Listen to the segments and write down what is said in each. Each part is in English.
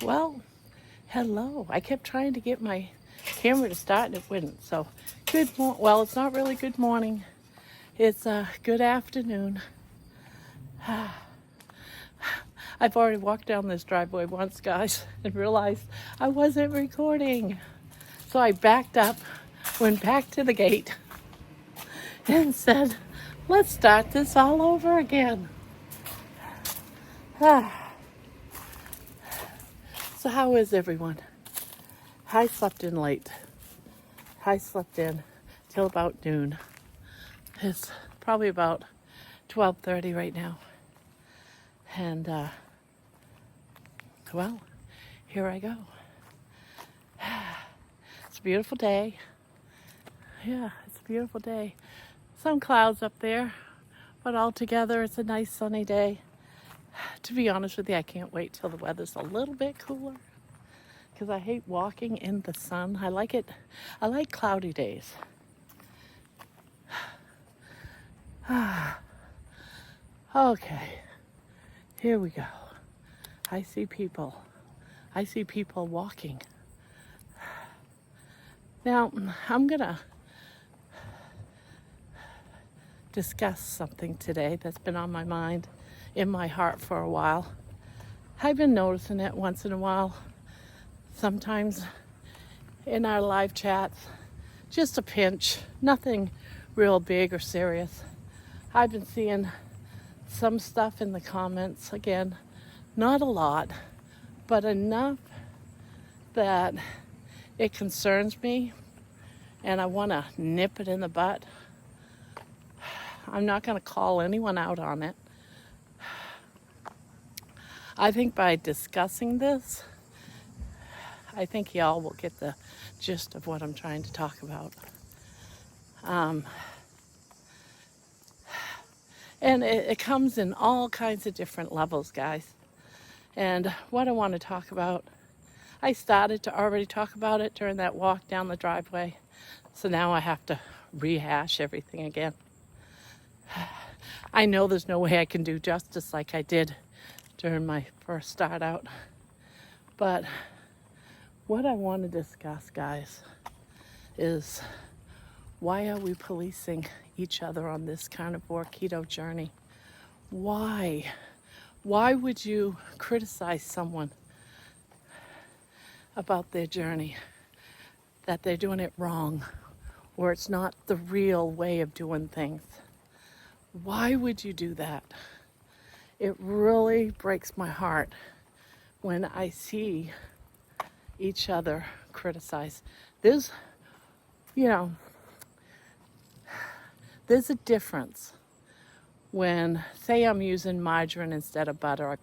Well, hello. I kept trying to get my camera to start and it wouldn't. So, well, it's not really good morning. It's good afternoon. I've already walked down this driveway once, guys, and realized I wasn't recording. So I backed up, went back to the gate, and said, let's start this all over again. So how is everyone? I slept in late. I slept in till about noon. It's probably about 12:30 right now. And, well, here I go. It's a beautiful day. Yeah, it's a beautiful day. Some clouds up there, but altogether it's a nice sunny day. To be honest with you, I can't wait till the weather's a little bit cooler because I hate walking in the sun. I like cloudy days. Okay, here we go. I see people walking. Now, I'm gonna discuss something today that's been on my mind, in my heart for a while. I've been noticing it once in a while, sometimes in our live chats, just a pinch, nothing real big or serious. I've been seeing some stuff in the comments, again, not a lot, but enough that it concerns me and I want to nip it in the butt. I'm not going to call anyone out on it. I think by discussing this, I think y'all will get the gist of what I'm trying to talk about. And it comes in all kinds of different levels, guys. And what I want to talk about, I started to already talk about it during that walk down the driveway. So now I have to rehash everything again. I know there's no way I can do justice like I did during my first start out. But what I want to discuss, guys, is why are we policing each other on this carnivore keto journey? Why? Why would you criticize someone about their journey, that they're doing it wrong, or it's not the real way of doing things? Why would you do that? It really breaks my heart when I see each other criticize. There's a difference when, say I'm using margarine instead of butter.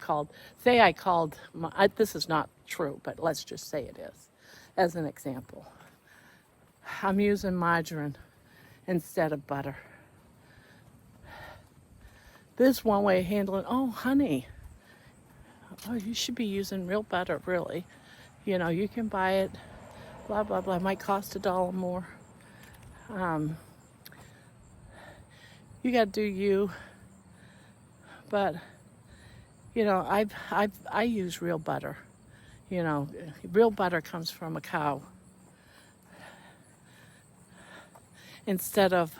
This is not true, but let's just say it is, as an example. I'm using margarine instead of butter. There's one way of handling, oh, honey, you should be using real butter, really. You can buy it, blah, blah, blah. It might cost $1 more. You got to do you. But, I use real butter. Real butter comes from a cow. Instead of,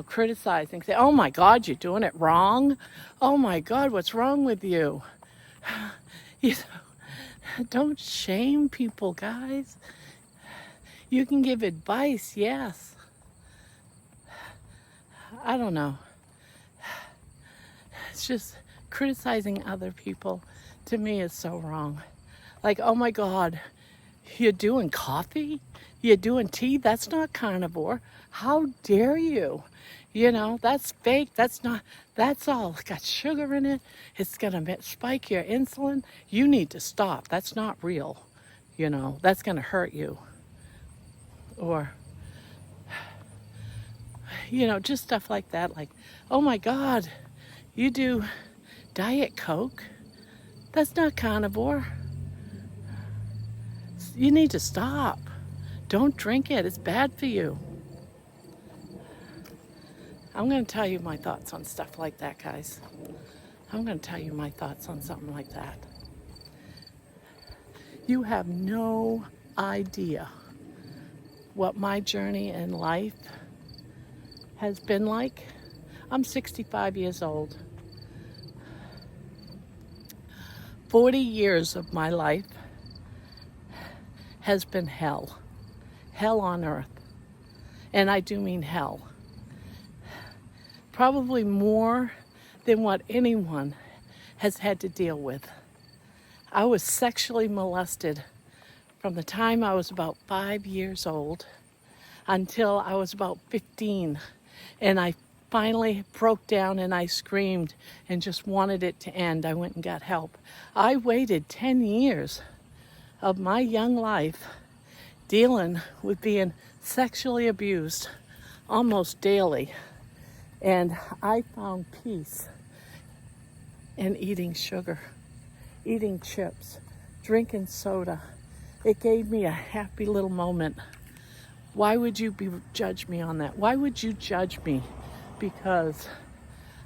criticizing, say, oh my God, you're doing it wrong. Oh my God, what's wrong with you? Don't shame people, guys. You can give advice, yes. I don't know. It's just criticizing other people, to me, is so wrong. Like, oh my God, you're doing coffee? You're doing tea? That's not carnivore. How dare you? That's fake. That's all got sugar in it. It's going to spike your insulin. You need to stop. That's not real. That's going to hurt you. Or, just stuff like that. Like, oh my God, you do Diet Coke? That's not carnivore. You need to stop. Don't drink it. It's bad for you. I'm going to tell you my thoughts on stuff like that, guys. I'm going to tell you my thoughts on something like that. You have no idea what my journey in life has been like. I'm 65 years old. 40 years of my life has been hell. Hell on earth. And I do mean hell. Probably more than what anyone has had to deal with. I was sexually molested from the time I was about 5 years old until I was about 15. And I finally broke down and I screamed and just wanted it to end. I went and got help. I waited 10 years of my young life dealing with being sexually abused almost daily. And I found peace in eating sugar, eating chips, drinking soda. It gave me a happy little moment. Why would you judge me on that? Why would you judge me because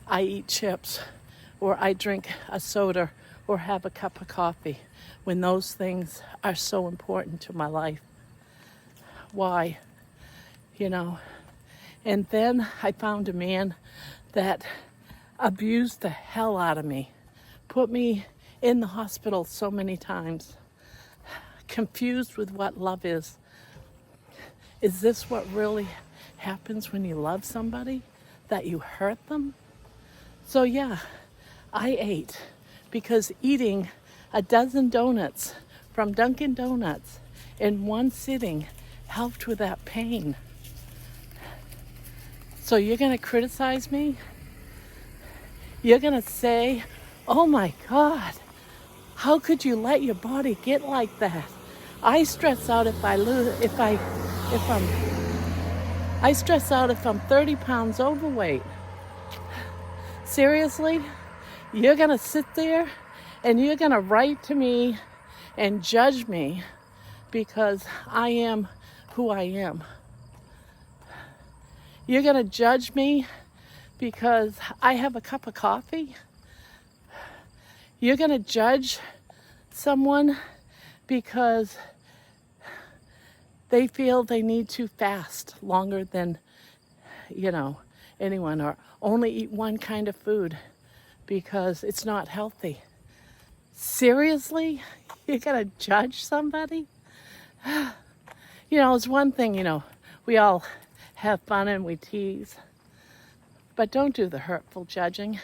I eat chips or I drink a soda or have a cup of coffee when those things are so important to my life? Why? You know? And then I found a man that abused the hell out of me, put me in the hospital so many times, confused with what love is. Is this what really happens when you love somebody? That you hurt them? So yeah, I ate because eating a dozen donuts from Dunkin' Donuts in one sitting helped with that pain. So you're going to criticize me? You're going to say, oh my God, how could you let your body get like that? I stress out if I'm 30 pounds overweight. Seriously? You're going to sit there and you're going to write to me and judge me because I am who I am. You're going to judge me because I have a cup of coffee. You're going to judge someone because they feel they need to fast longer than, anyone, or only eat one kind of food because it's not healthy. Seriously? You're going to judge somebody? It's one thing, we all have fun and we tease, but don't do the hurtful judging.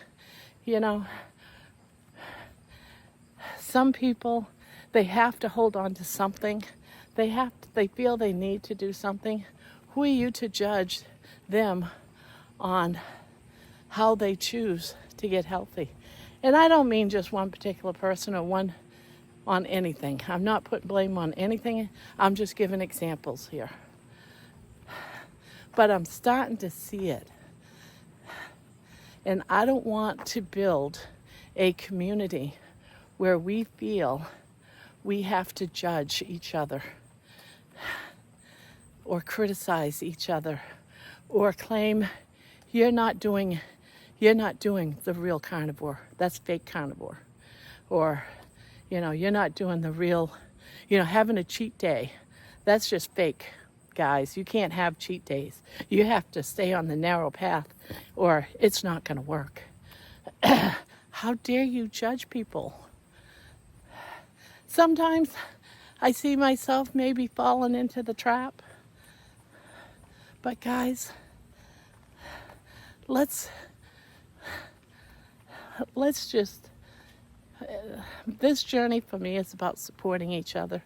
Some people, they have to hold on to something. They feel they need to do something. Who are you to judge them on how they choose to get healthy? And I don't mean just one particular person or one on anything. I'm not putting blame on anything. I'm just giving examples here. But I'm starting to see it. And I don't want to build a community where we feel we have to judge each other or criticize each other or claim you're not doing the real carnivore. That's fake carnivore. Or, you're not doing the real, having a cheat day. That's just fake, guys. You can't have cheat days. You have to stay on the narrow path or it's not going to work. How dare you judge people? Sometimes I see myself maybe falling into the trap. But guys, let's just, this journey for me is about supporting each other,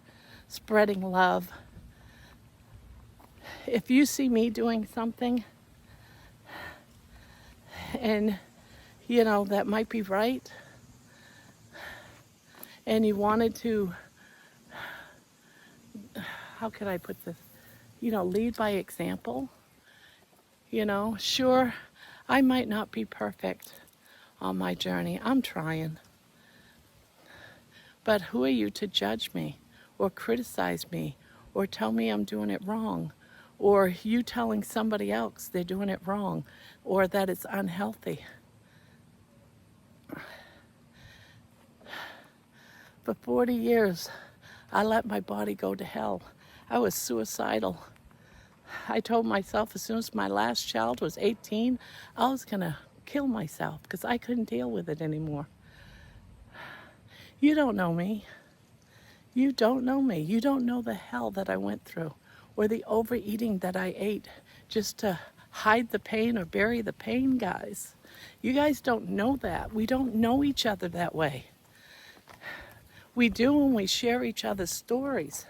spreading love. If you see me doing something and, that might be right, and you wanted to, how can I put this? Lead by example. Sure, I might not be perfect on my journey. I'm trying. But who are you to judge me or criticize me or tell me I'm doing it wrong? Or you telling somebody else they're doing it wrong or that it's unhealthy? For 40 years, I let my body go to hell. I was suicidal. I told myself as soon as my last child was 18, I was going to kill myself because I couldn't deal with it anymore. You don't know me. You don't know me. You don't know the hell that I went through or the overeating that I ate just to hide the pain or bury the pain, guys. You guys don't know that. We don't know each other that way. We do when we share each other's stories.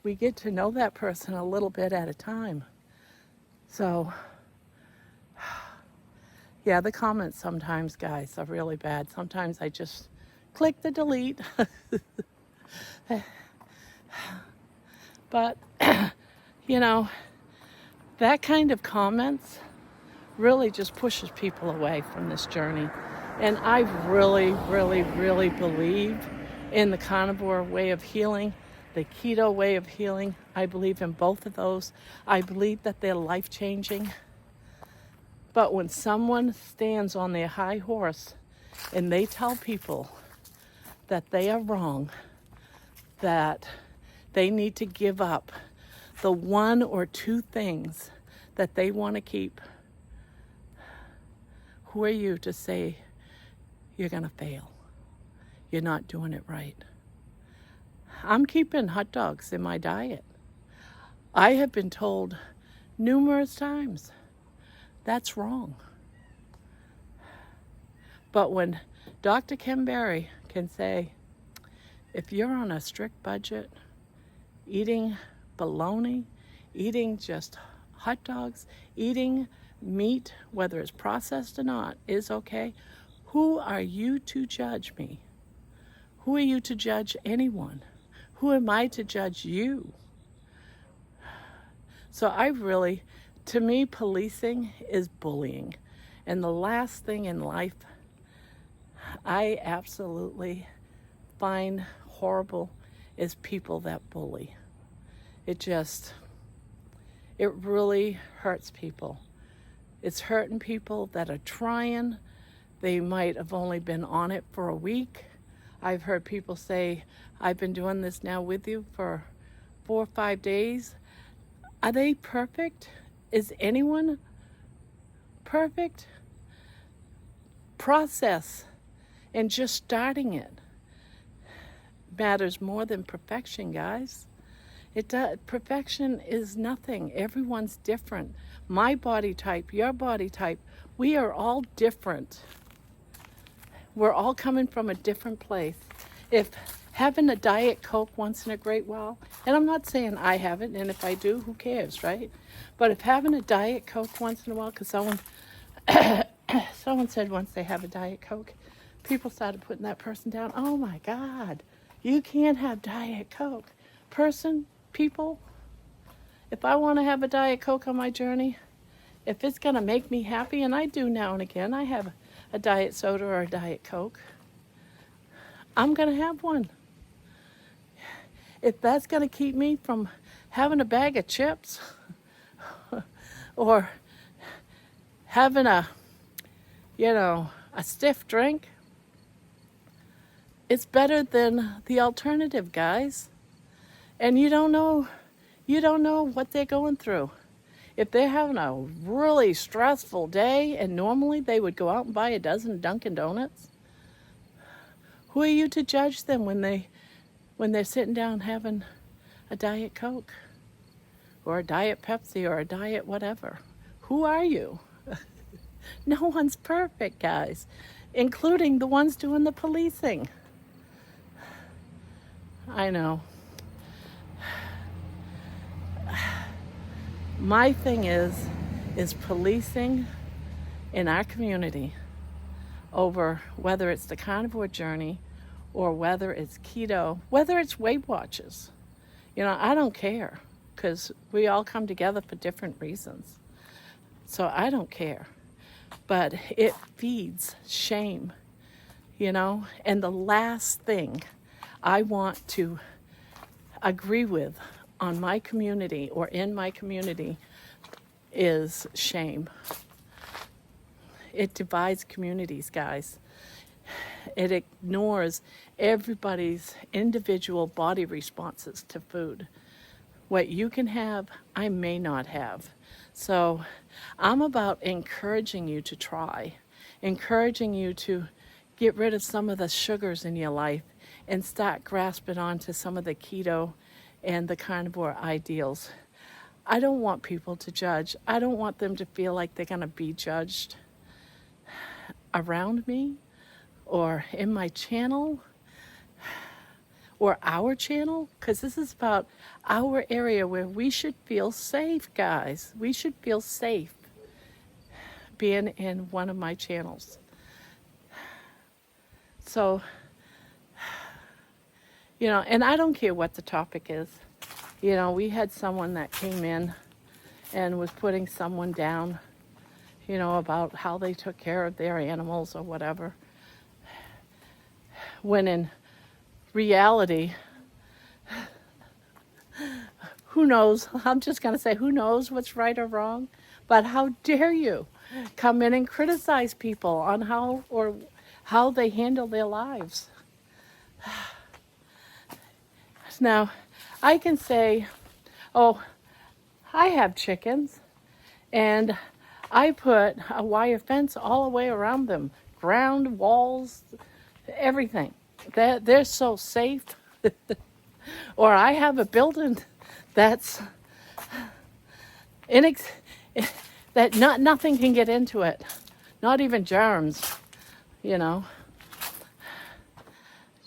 We get to know that person a little bit at a time. So, yeah, the comments sometimes, guys, are really bad. Sometimes I just click the delete. But, you know, that kind of comments really just pushes people away from this journey. And I really, really, really believe in the carnivore way of healing, the keto way of healing. I believe in both of those. I believe that they're life-changing. But when someone stands on their high horse and they tell people that they are wrong, that they need to give up the one or two things that they want to keep, who are you to say you're going to fail? You're not doing it right. I'm keeping hot dogs in my diet. I have been told numerous times that's wrong. But when Dr. Kim Berry can say, if you're on a strict budget, eating bologna, eating just hot dogs, eating meat, whether it's processed or not, is okay, who are you to judge me? Who are you to judge anyone? Who am I to judge you? So to me, policing is bullying. And the last thing in life I absolutely find horrible is people that bully. It really hurts people. It's hurting people that are trying. They might have only been on it for a week. I've heard people say, I've been doing this now with you for 4 or 5 days. Are they perfect? Is anyone perfect? Process and just starting it matters more than perfection, guys. Perfection is nothing. Everyone's different. My body type, your body type, we are all different. We're all coming from a different place. If having a Diet Coke once in a great while, and I'm not saying I haven't, and if I do, who cares, right? But if having a Diet Coke once in a while, because someone said once they have a Diet Coke, people started putting that person down. Oh my God, you can't have Diet Coke. People, if I want to have a Diet Coke on my journey, if it's going to make me happy, and I do now and again, I have a diet soda or a Diet Coke, I'm going to have one. If that's going to keep me from having a bag of chips or having a stiff drink, it's better than the alternative, guys. And you don't know what they're going through. If they're having a really stressful day and normally they would go out and buy a dozen Dunkin' Donuts, who are you to judge them when they're sitting down having a Diet Coke or a Diet Pepsi or a Diet whatever? Who are you? No one's perfect, guys, including the ones doing the policing. I know. My thing is policing in our community over whether it's the carnivore journey or whether it's keto, whether it's Weight Watchers. I don't care because we all come together for different reasons. So I don't care. But it feeds shame, and the last thing I want to agree with on my community or in my community is shame. It divides communities, guys. It ignores everybody's individual body responses to food. What you can have, I may not have. So I'm about encouraging you to try, encouraging you to get rid of some of the sugars in your life and start grasping onto some of the keto and the carnivore ideals. I don't want people to judge. I don't want them to feel like they're going to be judged around me or in my channel or our channel, because this is about our area where we should feel safe, guys. We should feel safe being in one of my channels. So, and I don't care what the topic is. We had someone that came in and was putting someone down, about how they took care of their animals or whatever. When in reality, who knows? I'm just going to say, who knows what's right or wrong? But how dare you come in and criticize people on how they handle their lives? Now, I can say, oh, I have chickens, and I put a wire fence all the way around them, ground, walls, everything. They're so safe. Or I have a building that's that nothing can get into it, not even germs,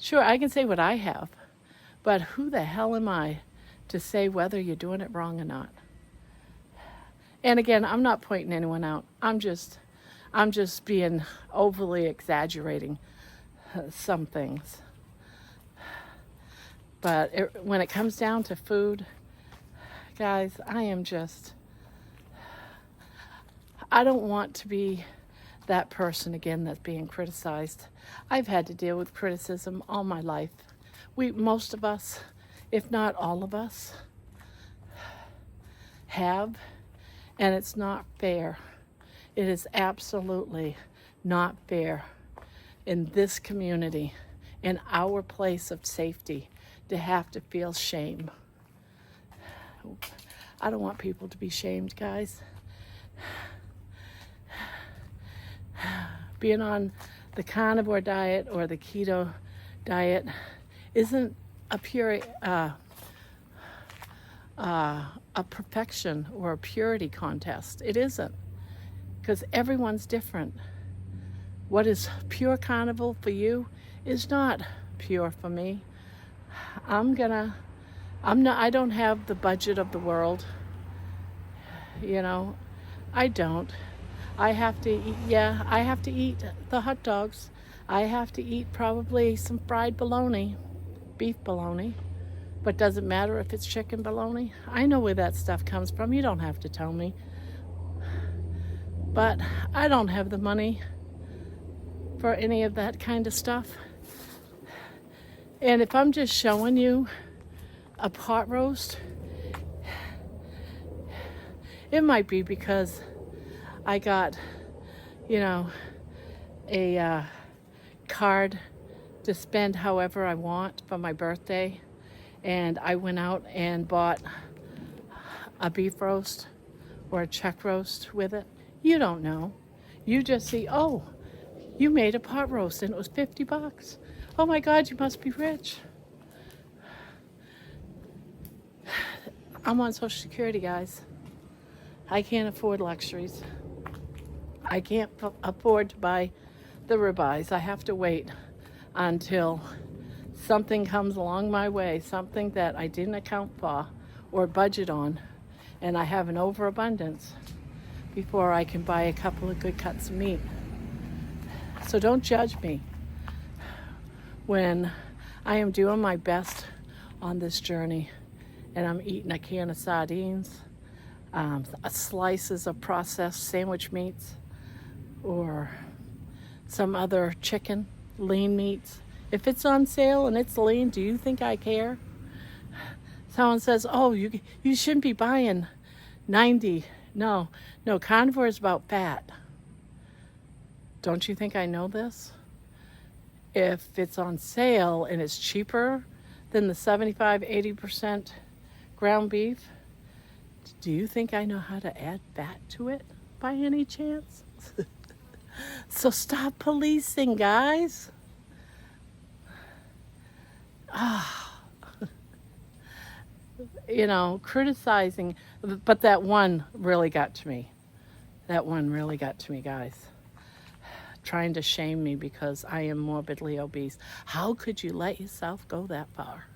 Sure, I can say what I have, but who the hell am I to say whether you're doing it wrong or not? And again, I'm not pointing anyone out. I'm just being overly exaggerating some things. But when it comes down to food, guys, I don't want to be that person again that's being criticized. I've had to deal with criticism all my life. Most of us, if not all of us, have, and it's not fair. It is absolutely not fair in this community, in our place of safety, to have to feel shame. I don't want people to be shamed, guys. Being on the carnivore diet or the keto diet isn't a pure a perfection or a purity contest. It isn't, because everyone's different. What is pure carnivore for you is not pure for me. I don't have the budget of the world. I don't. I have to eat the hot dogs. I have to eat probably some fried bologna, beef bologna. But does it matter if it's chicken bologna? I know where that stuff comes from. You don't have to tell me. But I don't have the money for any of that kind of stuff. And if I'm just showing you a pot roast, it might be because I got, a card to spend however I want for my birthday. And I went out and bought a beef roast or a chuck roast with it. You don't know. You just see, oh, you made a pot roast and it was $50. Oh my God, you must be rich. I'm on Social Security, guys. I can't afford luxuries. I can't afford to buy the ribeyes. I have to wait until something comes along my way, something that I didn't account for or budget on, and I have an overabundance before I can buy a couple of good cuts of meat. So don't judge me when I am doing my best on this journey and I'm eating a can of sardines, slices of processed sandwich meats, or some other chicken, lean meats. If it's on sale and it's lean, do you think I care? Someone says, oh, you shouldn't be buying 90. No, carnivore is about fat. Don't you think I know this? if it's on sale and it's cheaper than the 75-80% ground beef, do you think I know how to add fat to it by any chance? So stop policing, guys. Criticizing, but that one really got to me. That one really got to me, guys. Trying to shame me because I am morbidly obese. How could you let yourself go that far?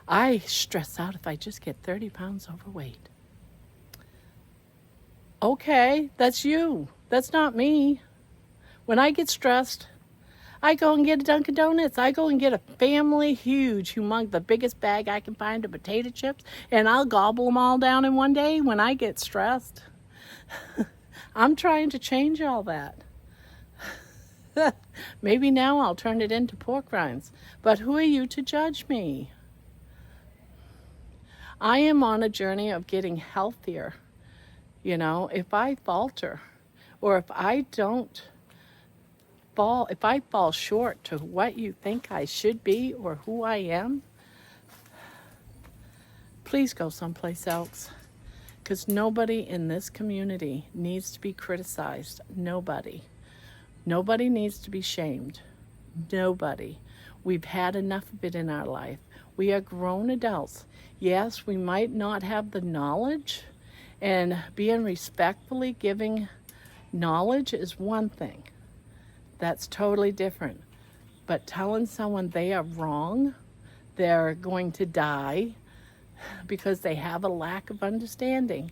I stress out if I just get 30 pounds overweight. Okay, that's you. That's not me. When I get stressed, I go and get a Dunkin' Donuts. I go and get a family humongous, the biggest bag I can find of potato chips, and I'll gobble them all down in one day when I get stressed. I'm trying to change all that. Maybe now I'll turn it into pork rinds. But who are you to judge me? I am on a journey of getting healthier. If I falter or if I fall short to what you think I should be or who I am, please go someplace else. Because nobody in this community needs to be criticized. Nobody. Nobody needs to be shamed. Nobody. We've had enough of it in our life. We are grown adults. Yes, we might not have the knowledge, and being respectfully giving knowledge is one thing. That's totally different. But telling someone they are wrong, they're going to die because they have a lack of understanding,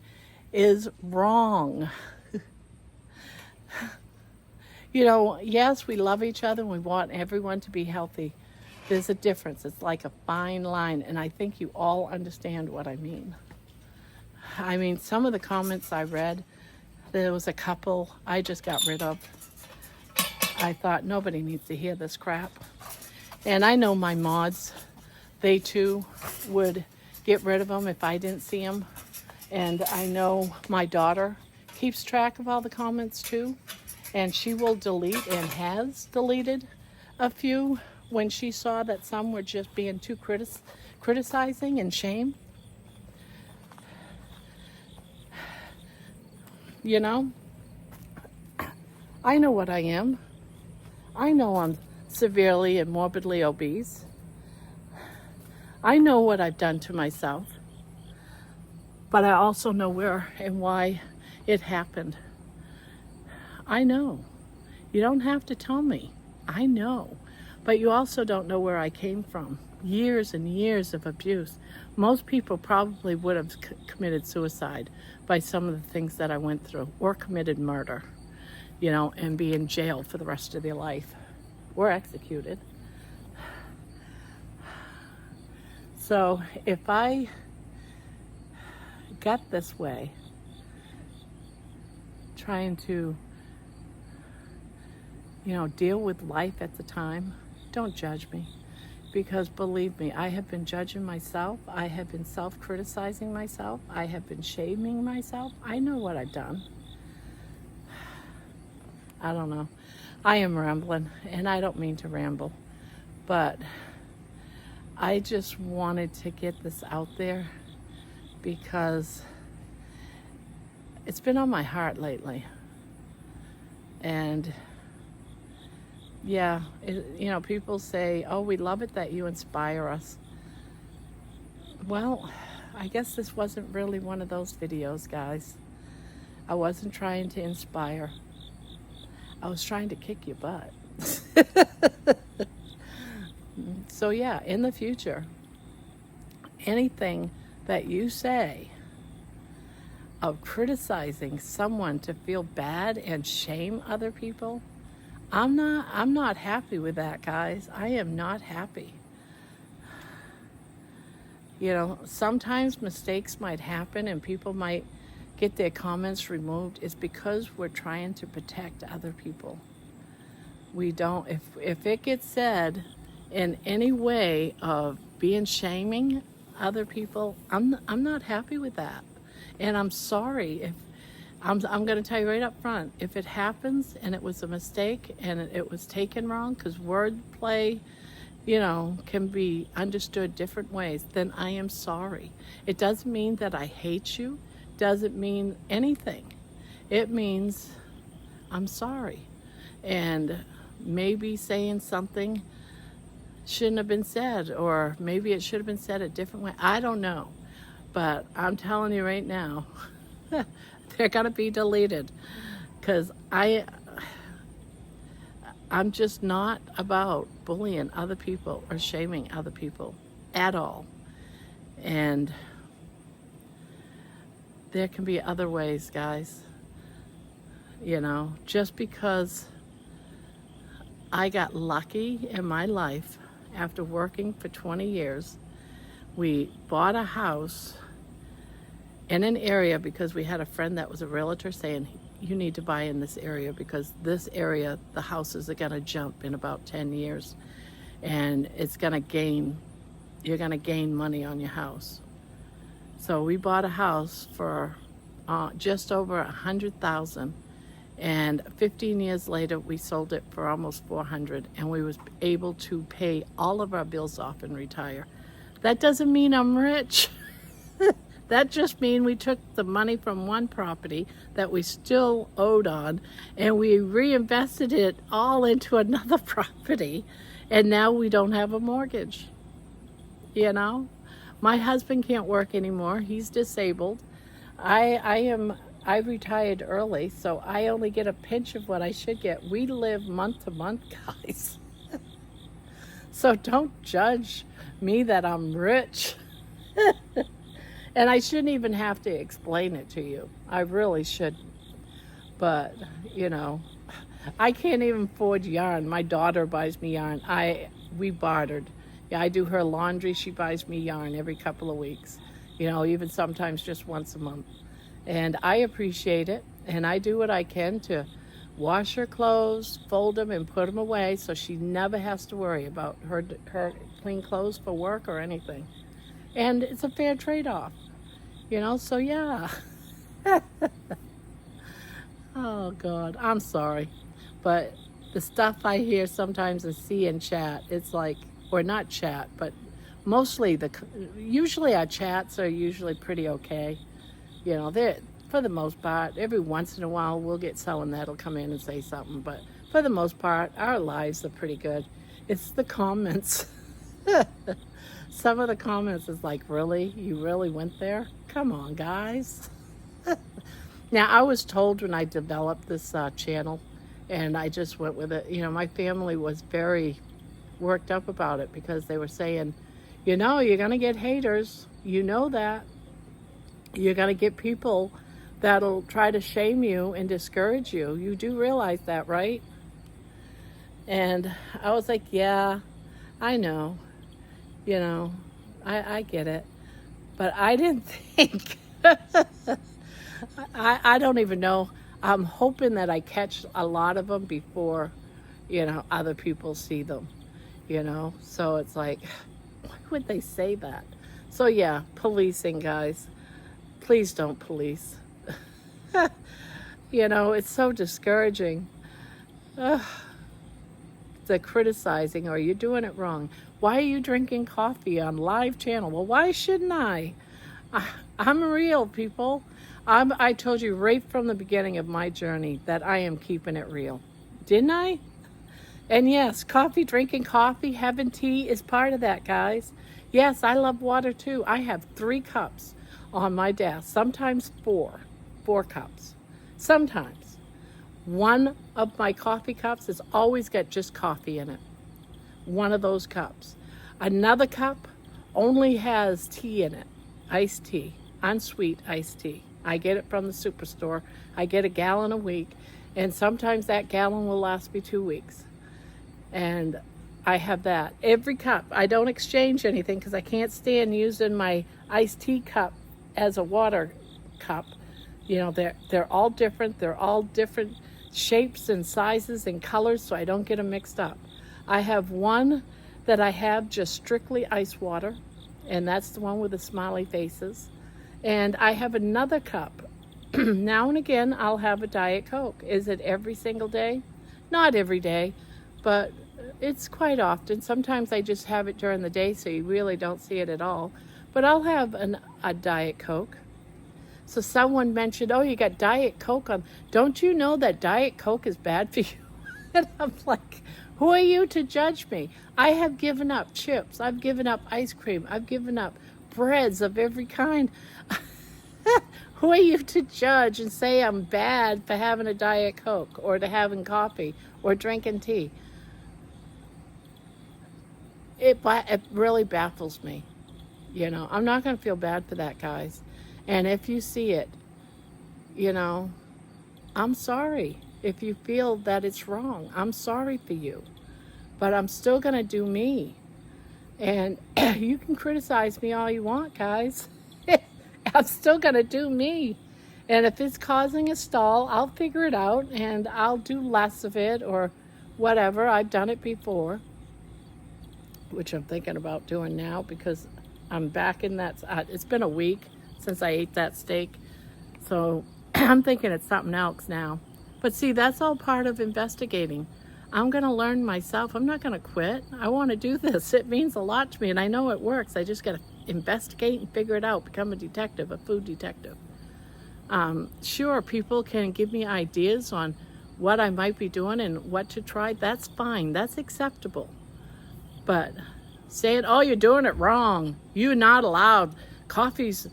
is wrong. Yes, we love each other and we want everyone to be healthy. There's a difference. It's like a fine line, and I think you all understand what I mean. Some of the comments I read, there was a couple I just got rid of. I thought nobody needs to hear this crap. And I know my mods, they too would get rid of them if I didn't see them. And I know my daughter keeps track of all the comments too. And she will delete and has deleted a few when she saw that some were just being too criticizing and shame. I know what I am. I know I'm severely and morbidly obese. I know what I've done to myself. But I also know where and why it happened. I know. You don't have to tell me. I know. But you also don't know where I came from. Years and years of abuse. Most people probably would have committed suicide by some of the things that I went through, or committed murder, and be in jail for the rest of their life, or executed. So if I got this way, trying to deal with life at the time, don't judge me. Because believe me, I have been judging myself. I have been self-criticizing myself. I have been shaming myself. I know what I've done. I don't know. I am rambling, and I don't mean to ramble. But I just wanted to get this out there because it's been on my heart lately. And yeah, people say, oh, we love it that you inspire us. Well, I guess this wasn't really one of those videos, guys. I wasn't trying to inspire. I was trying to kick your butt. So yeah, in the future, anything that you say of criticizing someone to feel bad and shame other people, I'm not happy with that, guys. I am not happy. Sometimes mistakes might happen and people might get their comments removed. It's because we're trying to protect other people. We don't, if it gets said in any way of being shaming other people, I'm not happy with that. And I'm sorry if I'm going to tell you right up front, if it happens and it was a mistake and it was taken wrong, because wordplay, can be understood different ways, then I am sorry. It doesn't mean that I hate you, doesn't mean anything. It means I'm sorry. And maybe saying something shouldn't have been said, or maybe it should have been said a different way. I don't know. But I'm telling you right now, they're going to be deleted, because I'm just not about bullying other people or shaming other people at all. And there can be other ways, guys. Just because I got lucky in my life after working for 20 years, we bought a house in an area because we had a friend that was a realtor saying, you need to buy in this area because this area, the houses are going to jump in about 10 years and it's going to gain, you're going to gain money on your house. So we bought a house for just over $100,000, and 15 years later we sold it for almost $400,000, and we was able to pay all of our bills off and retire. That doesn't mean I'm rich. That just means we took the money from one property that we still owed on, and we reinvested it all into another property, and now we don't have a mortgage. My husband can't work anymore. He's disabled. I retired early, so I only get a pinch of what I should get. We live month to month, guys. So don't judge me that I'm rich. And I shouldn't even have to explain it to you. I really shouldn't. But, I can't even afford yarn. My daughter buys me yarn. We bartered. Yeah, I do her laundry. She buys me yarn every couple of weeks. Even sometimes just once a month. And I appreciate it. And I do what I can to wash her clothes, fold them, and put them away so she never has to worry about her clean clothes for work or anything. And it's a fair trade-off, so yeah. Oh, God, I'm sorry. But the stuff I hear sometimes and see in chat, it's like, or not chat, but mostly usually our chats are usually pretty okay. They're, for the most part, every once in a while we'll get someone that'll come in and say something, but for the most part, our lives are pretty good. It's the comments. Some of the comments is like, really? You really went there? Come on, guys. Now, I was told when I developed this channel, and I just went with it, my family was very worked up about it because they were saying, you're going to get haters. You know that. You're going to get people that'll try to shame you and discourage you. You do realize that, right? And I was like, yeah, I know. I get it. But I didn't think, I don't even know. I'm hoping that I catch a lot of them before, other people see them, So it's like, why would they say that? So yeah, policing, guys. Please don't police. It's so discouraging. The criticizing, or you're doing it wrong. Why are you drinking coffee on live channel? Well, why shouldn't I? I'm real, people. I told you right from the beginning of my journey that I am keeping it real. Didn't I? And yes, drinking coffee, having tea is part of that, guys. Yes, I love water too. I have 3 cups on my desk, sometimes 4 cups. Sometimes. One of my coffee cups has always got just coffee in it. One of those cups. Another cup only has tea in it. Iced tea. Unsweet iced tea. I get it from the superstore. I get a gallon a week. And sometimes that gallon will last me 2 weeks. And I have that. Every cup. I don't exchange anything because I can't stand using my iced tea cup as a water cup. They're all different. They're all different shapes and sizes and colors, so I don't get them mixed up. I have one that I have just strictly ice water, and that's the one with the smiley faces. And I have another cup Now and again, I'll have a Diet Coke. Is it every single day? Not every day, but it's quite often. Sometimes I just have it during the day, so you really don't see it at all. But I'll have a Diet Coke. So someone mentioned, oh, you got Diet Coke on. Don't you know that Diet Coke is bad for you? And I'm like, who are you to judge me? I have given up chips. I've given up ice cream. I've given up breads of every kind. Who are you to judge and say I'm bad for having a Diet Coke or to having coffee or drinking tea? It really baffles me. You know, I'm not going to feel bad for that, guys. And if you see it, you know, I'm sorry. If you feel that it's wrong, I'm sorry for you. But I'm still going to do me. And you can criticize me all you want, guys. I'm still going to do me. And if it's causing a stall, I'll figure it out and I'll do less of it or whatever. I've done it before, which I'm thinking about doing now because I'm back in that. It's been a week since I ate that steak. So I'm thinking it's something else now. But see, that's all part of investigating. I'm going to learn myself. I'm not going to quit. I want to do this. It means a lot to me, and I know it works. I just got to investigate and figure it out, become a detective, a food detective. Sure, people can give me ideas on what I might be doing and what to try. That's fine. That's acceptable. But saying, oh, you're doing it wrong. You're not allowed. Coffee's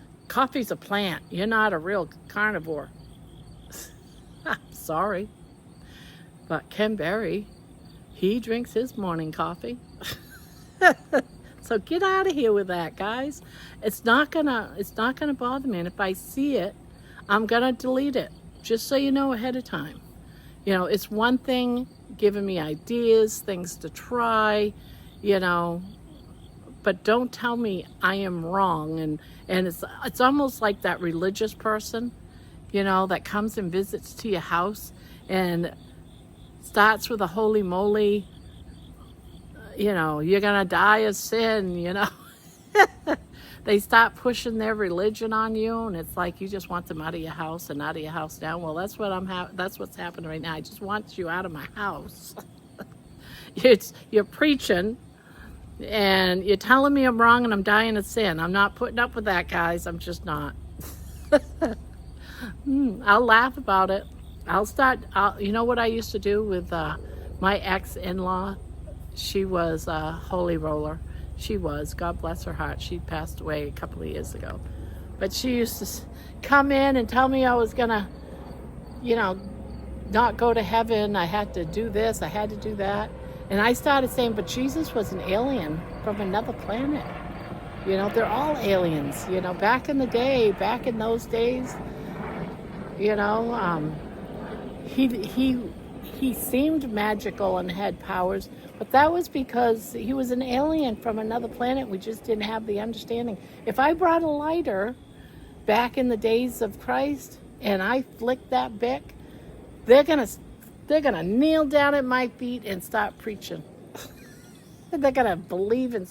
a plant. You're not a real carnivore. Sorry. But Ken Berry, he drinks his morning coffee. So get out of here with that, guys. It's not gonna bother me. And if I see it, I'm gonna delete it. Just so you know ahead of time. You know, it's one thing giving me ideas, things to try, you know, but don't tell me I am wrong. And it's almost like that religious person, you know, that comes and visits to your house and starts with a holy moly, you know, you're gonna die of sin, you know. They start pushing their religion on you, and it's like you just want them out of your house and out of your house now. Well, that's what's happening right now. I just want you out of my house. You're preaching, and you're telling me I'm wrong and I'm dying of sin. I'm not putting up with that, guys. I'm just not. I'll laugh about it. You know what I used to do with my ex-in-law? She was a holy roller. She was, God bless her heart. She passed away a couple of years ago. But she used to come in and tell me I was gonna, you know, not go to heaven. I had to do this, I had to do that. And I started saying, but Jesus was an alien from another planet. You know, they're all aliens. You know, back in the day, back in those days, you know, he seemed magical and had powers, but that was because he was an alien from another planet. We just didn't have the understanding. If I brought a lighter back in the days of Christ and I flicked that bick, they're gonna kneel down at my feet and start preaching. They're gonna believe in.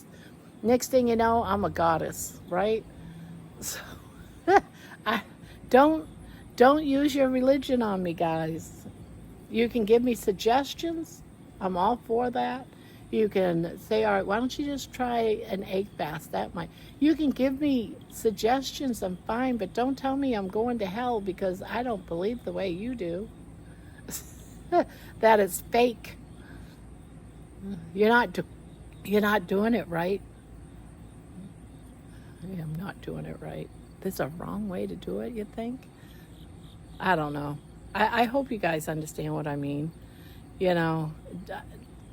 Next thing you know, I'm a goddess, right? So, don't use your religion on me, guys. You can give me suggestions. I'm all for that. You can say, all right, why don't you just try an egg fast? That might. You can give me suggestions. I'm fine, but don't tell me I'm going to hell because I don't believe the way you do. That is fake. You're not doing it right. I'm not doing it right. There's a wrong way to do it, you think? I don't know. I hope you guys understand what I mean. You know,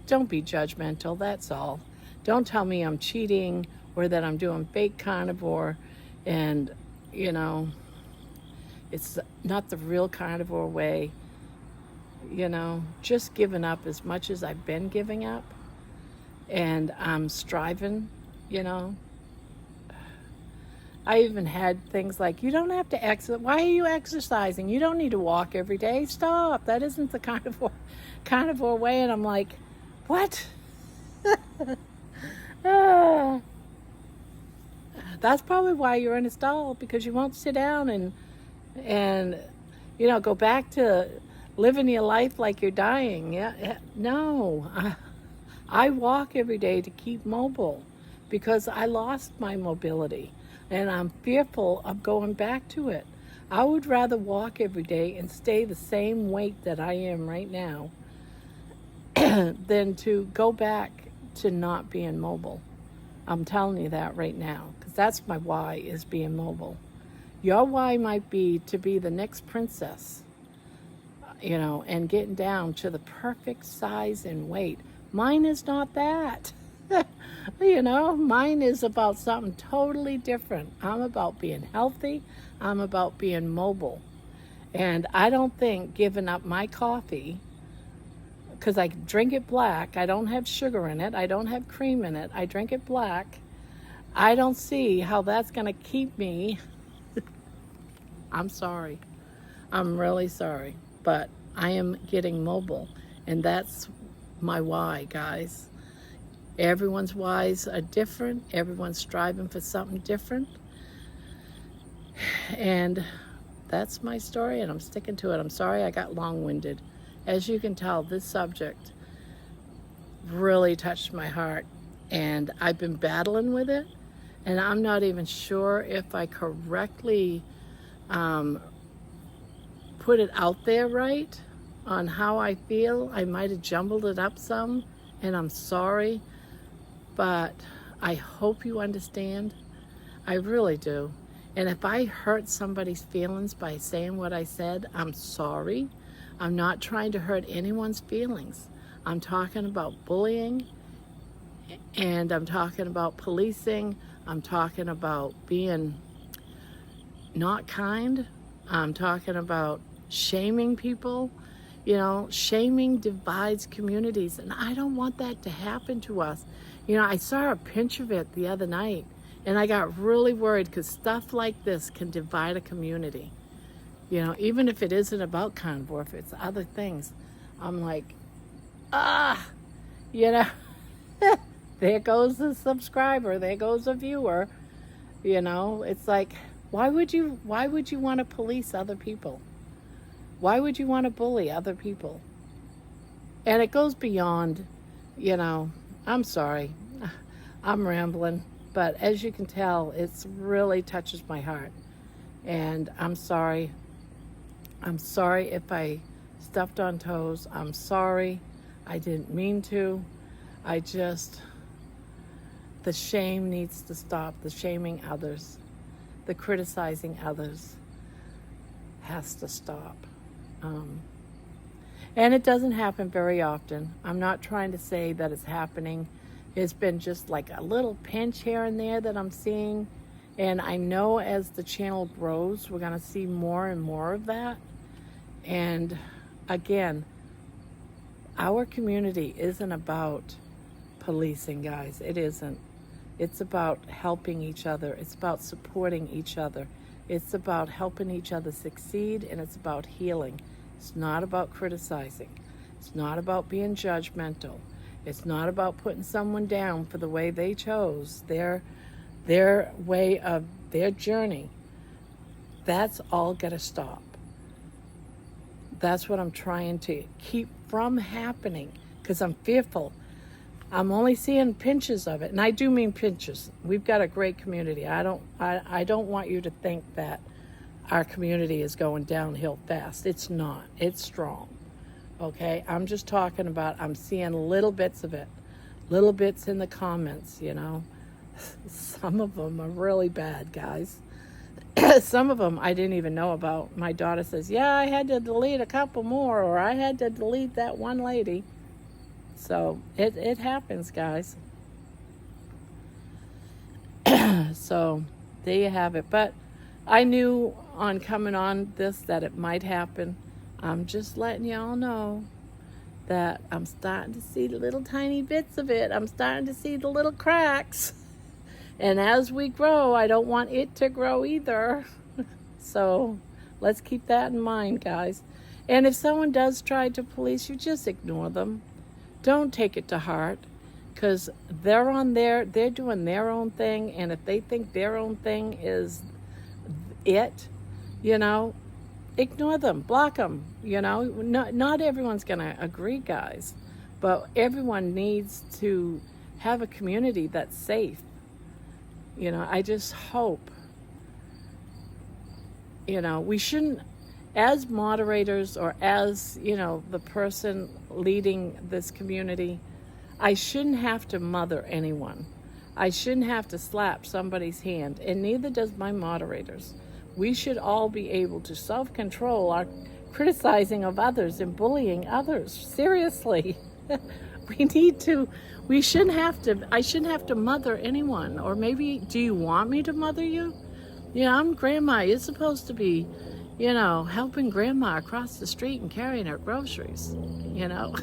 don't be judgmental, that's all. Don't tell me I'm cheating or that I'm doing fake carnivore and, you know, it's not the real carnivore way. You know, just giving up as much as I've been giving up. And I'm striving, you know. I even had things like, you don't have to exercise. Why are you exercising? You don't need to walk every day. Stop. That isn't the carnivore way. And I'm like, what? That's probably why you're in a stall, because you won't sit down and Go back to living your life like you're dying. Yeah, no. I walk every day to keep mobile because I lost my mobility and I'm fearful of going back to it. I would rather walk every day and stay the same weight that I am right now than to go back to not being mobile. I'm telling you that right now because that's my why, is being mobile. Your why might be to be the next princess, and getting down to the perfect size and weight. Mine is not that. Mine is about something totally different. I'm about being healthy. I'm about being mobile. And I don't think giving up my coffee, because I drink it black, I don't have sugar in it, I don't have cream in it, I drink it black. I don't see how that's going to keep me. I'm sorry. I'm really sorry. But I am getting mobile. And that's my why, guys. Everyone's whys are different. Everyone's striving for something different. And that's my story, and I'm sticking to it. I'm sorry I got long-winded. As you can tell, this subject really touched my heart, and I've been battling with it, and I'm not even sure if I correctly put it out there right on how I feel. I might have jumbled it up some, and I'm sorry, but I hope you understand. I really do. And if I hurt somebody's feelings by saying what I said, I'm sorry. I'm not trying to hurt anyone's feelings. I'm talking about bullying, and I'm talking about policing. I'm talking about being not kind. I'm talking about shaming people. Shaming divides communities, and I don't want that to happen to us. I saw a pinch of it the other night, and I got really worried because stuff like this can divide a community. Even if it isn't about carnivore, if it's other things, I'm like, there goes a subscriber, there goes a viewer. It's like, why would you want to police other people? Why would you want to bully other people? And it goes beyond, I'm sorry, I'm rambling, but as you can tell, it's really touches my heart. And I'm sorry. I'm sorry if I stepped on toes. I'm sorry. I didn't mean to. The shame needs to stop. The shaming others, the criticizing others has to stop. And it doesn't happen very often. I'm not trying to say that it's happening. It's been just like a little pinch here and there that I'm seeing. And I know as the channel grows, we're going to see more and more of that. And again, our community isn't about policing, guys. It isn't. It's about helping each other. It's about supporting each other. It's about helping each other succeed, and it's about healing. It's not about criticizing. It's not about being judgmental. It's not about putting someone down for the way they chose, their way of their journey. That's all got to stop. That's what I'm trying to keep from happening, because I'm fearful. I'm only seeing pinches of it, and I do mean pinches. We've got a great community. I don't want you to think that our community is going downhill fast. It's not. It's strong. Okay? I'm just talking about, I'm seeing little bits of it. Little bits in the comments, Some of them are really bad, guys. Some of them I didn't even know about. My daughter says, yeah, I had to delete a couple more, or I had to delete that one lady. So it happens, guys. So there you have it. But I knew on coming on this that it might happen. I'm just letting y'all know that I'm starting to see the little tiny bits of it. I'm starting to see the little cracks. And as we grow, I don't want it to grow either. So let's keep that in mind, guys. And if someone does try to police you, just ignore them. Don't take it to heart, because they're doing their own thing. And if they think their own thing is it, ignore them, block them. You know, not everyone's going to agree, guys, but everyone needs to have a community that's safe. You know, I just hope, you know, we shouldn't, as moderators or as, you know, the person leading this community, I shouldn't have to mother anyone. I shouldn't have to slap somebody's hand, and neither does my moderators. We should all be able to self-control our criticizing of others and bullying others. Seriously. I shouldn't have to mother anyone. Or maybe, do you want me to mother you? Yeah, I'm grandma. You're supposed to be, you know, helping grandma across the street and carrying her groceries, you know.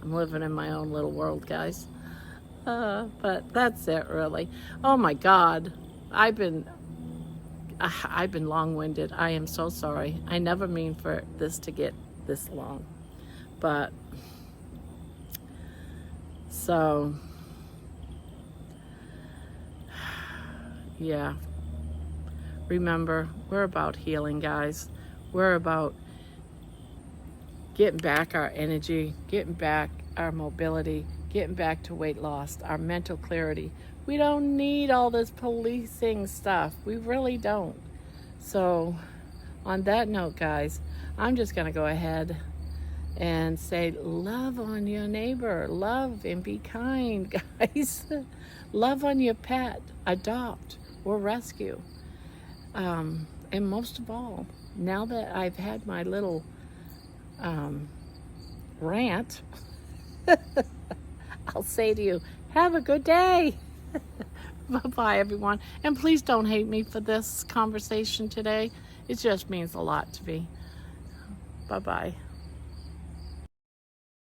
I'm living in my own little world, guys. But that's it, really. Oh my God. I've been long-winded. I am so sorry. I never mean for this to get this long. But, so, yeah. Remember, we're about healing, guys. We're about getting back our energy, getting back our mobility, getting back to weight loss, our mental clarity. We don't need all this policing stuff. We really don't. So, on that note, guys, I'm just going to go ahead and say, love on your neighbor. Love and be kind, guys. Love on your pet. Adopt or rescue. And most of all, now that I've had my little rant, I'll say to you, have a good day. Bye-bye, everyone. And please don't hate me for this conversation today. It just means a lot to me. Bye-bye.